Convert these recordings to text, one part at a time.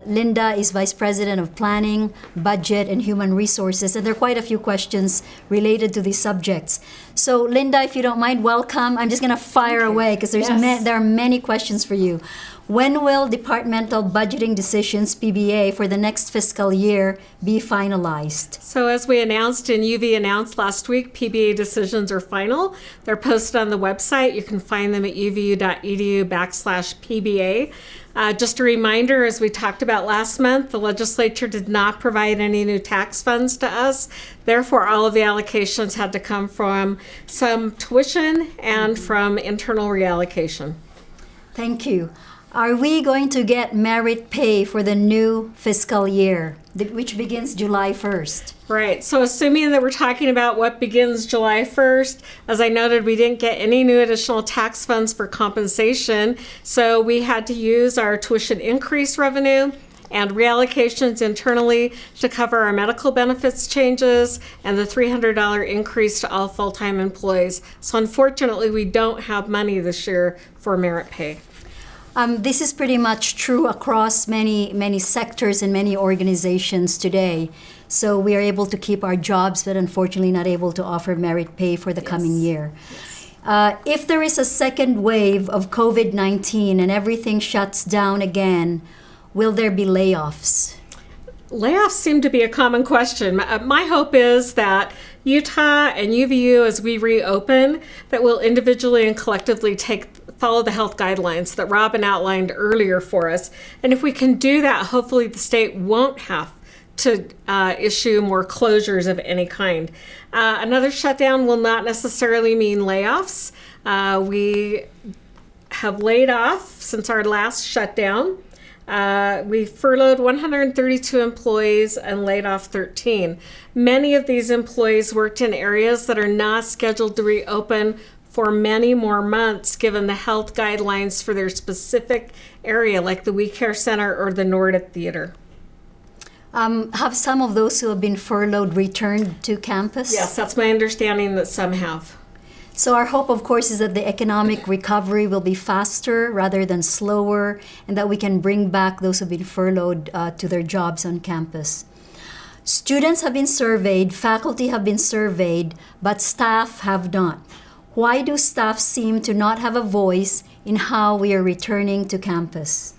Linda is Vice President of Planning, Budget, and Human Resources, and there are quite a few questions related to these subjects. So, Linda, if you don't mind, welcome. I'm just going to fire away because there are many questions for you. When will departmental budgeting decisions, PBA, for the next fiscal year be finalized? So as we announced and UV announced last week, PBA decisions are final. They're posted on the website. You can find them at uvu.edu/PBA. Just a reminder, as we talked about last month, the legislature did not provide any new tax funds to us. Therefore, all of the allocations had to come from some tuition and from internal reallocation. Thank you. Are we going to get merit pay for the new fiscal year, which begins July 1st? Right. So assuming that we're talking about what begins July 1st, as I noted, we didn't get any new additional tax funds for compensation. So we had to use our tuition increase revenue and reallocations internally to cover our medical benefits changes and the $300 increase to all full-time employees. So unfortunately, we don't have money this year for merit pay. This is pretty much true across many sectors and many organizations today. So we are able to keep our jobs, but unfortunately not able to offer merit pay for the coming year. If there is a second wave of COVID-19 and everything shuts down again, will there be layoffs? Layoffs seem to be a common question. My hope is that Utah and UVU, as we reopen, that we'll individually and collectively follow the health guidelines that Robin outlined earlier for us. And if we can do that, hopefully the state won't have to issue more closures of any kind. Another shutdown will not necessarily mean layoffs. We have laid off since our last shutdown. We furloughed 132 employees and laid off 13. Many of these employees worked in areas that are not scheduled to reopen for many more months, given the health guidelines for their specific area, like the We Care Center or the Nordic Theater. Have some of those who have been furloughed returned to campus? Yes, that's my understanding that some have. So our hope, of course, is that the economic recovery will be faster rather than slower, and that we can bring back those who have been furloughed to their jobs on campus. Students have been surveyed, faculty have been surveyed, but staff have not. Why do staff seem to not have a voice in how we are returning to campus?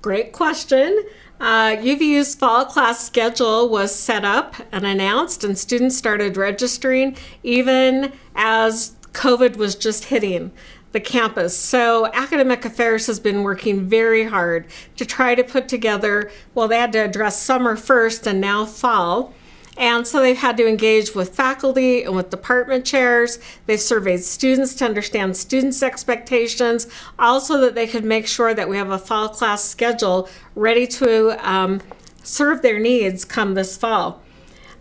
Great question. UVU's fall class schedule was set up and announced, and students started registering even as COVID was just hitting the campus. So Academic Affairs has been working very hard to try to put together, well, they had to address summer first and now fall. And so they've had to engage with faculty and with department chairs. They've surveyed students to understand students' expectations, also that they could make sure that we have a fall class schedule ready to serve their needs come this fall.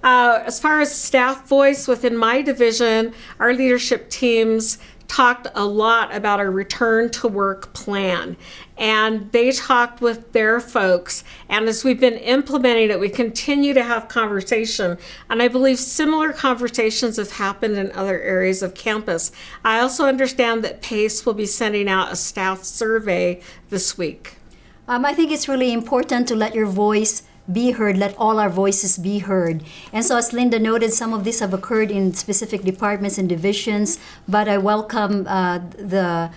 As far as staff voice within my division, our leadership teams talked a lot about our return to work plan, and they talked with their folks, and as we've been implementing it, we continue to have conversation, and I believe similar conversations have happened in other areas of campus. I also understand that PACE will be sending out a staff survey this week. I think it's really important to let your voice be heard, let all our voices be heard. And so as Linda noted, some of these have occurred in specific departments and divisions, but I welcome the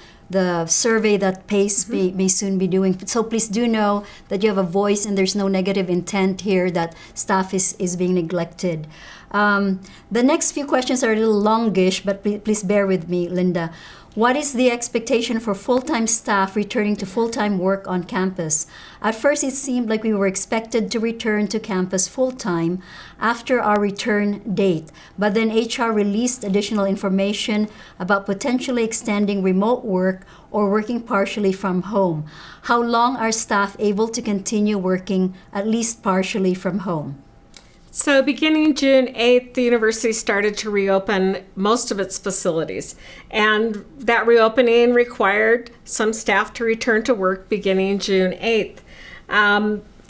survey that PACE may soon be doing. So please do know that you have a voice and there's no negative intent here that staff is being neglected. The next few questions are a little longish, but please bear with me, Linda. What is the expectation for full-time staff returning to full-time work on campus? At first, it seemed like we were expected to return to campus full-time after our return date, but then HR released additional information about potentially extending remote work or working partially from home. How long are staff able to continue working at least partially from home? So beginning June 8th, the university started to reopen most of its facilities, and that reopening required some staff to return to work beginning June 8th.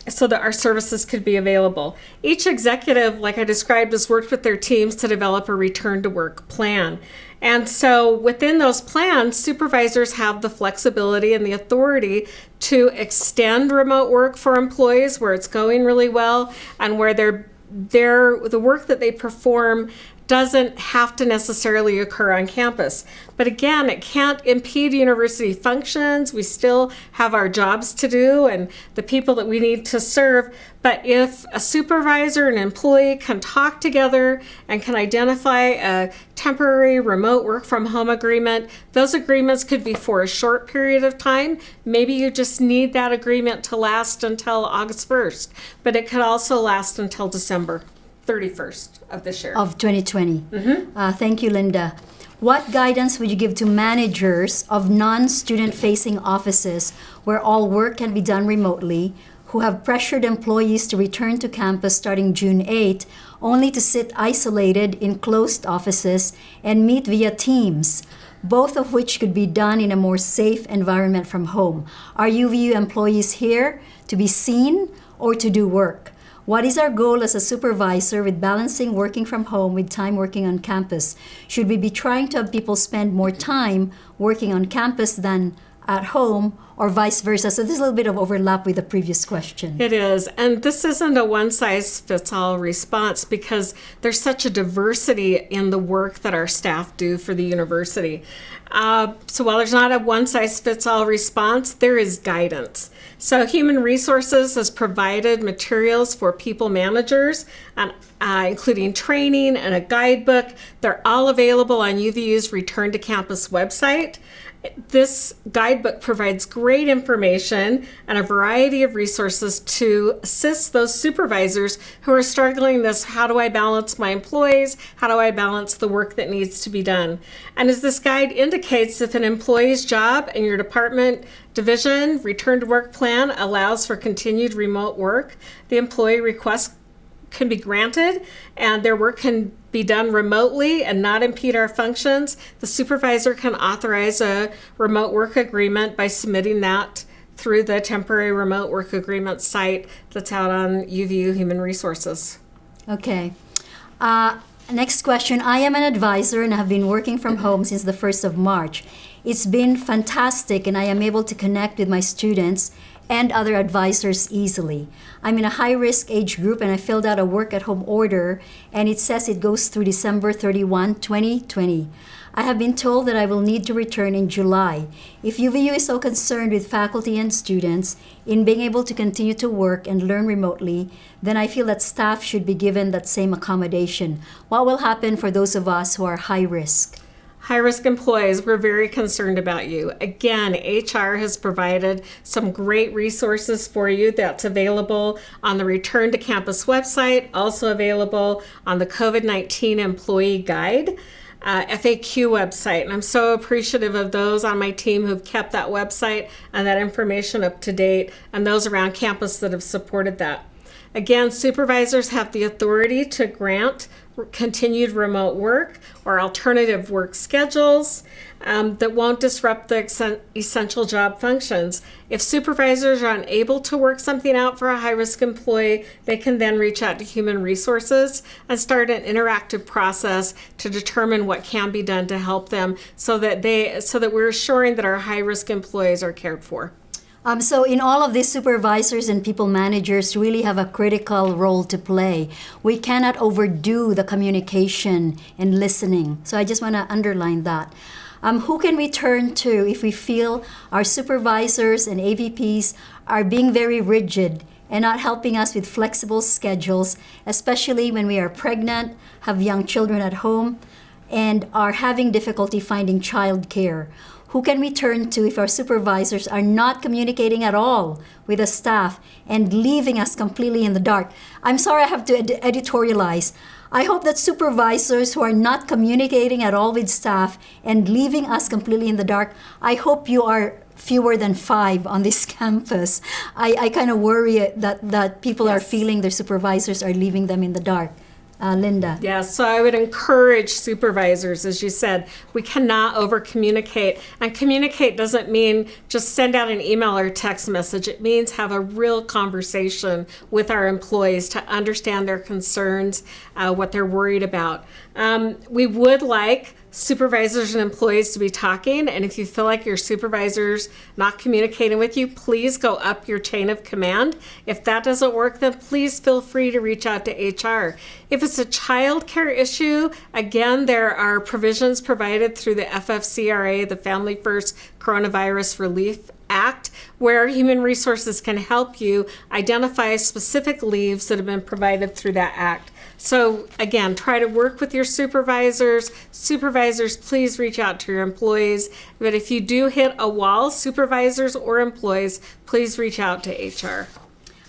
So that our services could be available. Each executive, like I described, has worked with their teams to develop a return to work plan. And so within those plans, supervisors have the flexibility and the authority to extend remote work for employees where it's going really well and where the work that they perform doesn't have to necessarily occur on campus. But again, it can't impede university functions. We still have our jobs to do and the people that we need to serve. But if a supervisor and employee can talk together and can identify a temporary remote work from home agreement, those agreements could be for a short period of time. Maybe you just need that agreement to last until August 1st, but it could also last until December 31st of this year. Of 2020. Thank you, Linda. What guidance would you give to managers of non-student facing offices where all work can be done remotely, who have pressured employees to return to campus starting June 8, only to sit isolated in closed offices and meet via Teams, both of which could be done in a more safe environment from home? Are UVU employees here to be seen or to do work? What is our goal as a supervisor with balancing working from home with time working on campus? Should we be trying to have people spend more time working on campus than at home, or vice versa? So there's a little bit of overlap with the previous question. It is. And this isn't a one-size-fits-all response because there's such a diversity in the work that our staff do for the university. So while there's not a one-size-fits-all response, there is guidance. So Human Resources has provided materials for people managers, and, including training and a guidebook. They're all available on UVU's Return to Campus website. This guidebook provides great information and a variety of resources to assist those supervisors who are struggling this, how do I balance my employees? How do I balance the work that needs to be done? And as this guide indicates, if an employee's job and your department division return to work plan allows for continued remote work, the employee request can be granted and their work can be done remotely and not impede our functions. The supervisor can authorize a remote work agreement by submitting that through the temporary remote work agreement site that's out on UVU Human Resources. Okay. Next question. I am an advisor and have been working from home since the 1st of March. It's been fantastic and I am able to connect with my students and other advisors easily. I'm in a high-risk age group and I filled out a work-at-home order and it says it goes through December 31, 2020. I have been told that I will need to return in July. If UVU is so concerned with faculty and students in being able to continue to work and learn remotely, then I feel that staff should be given that same accommodation. What will happen for those of us who are high risk? High-risk employees, we're very concerned about you. Again, HR has provided some great resources for you that's available on the Return to Campus website, also available on the COVID-19 Employee Guide, FAQ website. And I'm so appreciative of those on my team who've kept that website and that information up to date, and those around campus that have supported that. Again, supervisors have the authority to grant continued remote work or alternative work schedules that won't disrupt the essential job functions. If supervisors are unable to work something out for a high-risk employee, they can then reach out to Human Resources and start an interactive process to determine what can be done to help them so that we're assuring that our high-risk employees are cared for. So in all of these, supervisors and people managers really have a critical role to play. We cannot overdo the communication and listening. So I just want to underline that. Who can we turn to if we feel our supervisors and AVPs are being very rigid and not helping us with flexible schedules, especially when we are pregnant, have young children at home, and are having difficulty finding childcare? Who can we turn to if our supervisors are not communicating at all with the staff and leaving us completely in the dark? I'm sorry I have to editorialize. I hope that supervisors who are not communicating at all with staff and leaving us completely in the dark, I hope you are fewer than 5 on this campus. I kind of worry that people are feeling their supervisors are leaving them in the dark. Linda. Yes, so I would encourage supervisors, as you said, we cannot over communicate. And communicate doesn't mean just send out an email or text message. It means have a real conversation with our employees to understand their concerns, what they're worried about. We would like supervisors and employees to be talking. And if you feel like your supervisor's not communicating with you, please go up your chain of command. If that doesn't work, then please feel free to reach out to HR. If it's a child care issue, again, there are provisions provided through the FFCRA, the Family First Coronavirus Relief Act, where Human Resources can help you identify specific leaves that have been provided through that act. So again, try to work with your supervisors. Supervisors, please reach out to your employees. But if you do hit a wall, supervisors or employees, please reach out to HR.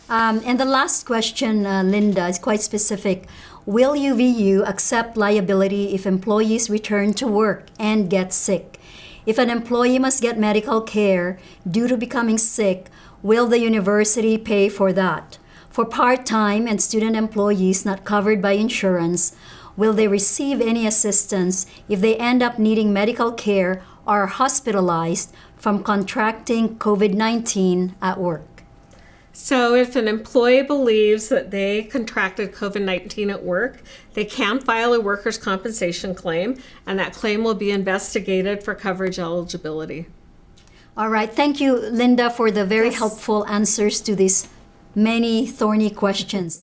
And the last question, Linda, is quite specific. Will UVU accept liability if employees return to work and get sick? If an employee must get medical care due to becoming sick, will the university pay for that? For part-time and student employees not covered by insurance, will they receive any assistance if they end up needing medical care or are hospitalized from contracting COVID-19 at work? So if an employee believes that they contracted COVID-19 at work, they can file a workers' compensation claim, and that claim will be investigated for coverage eligibility. All right. Thank you, Linda, for the very helpful answers to these many thorny questions.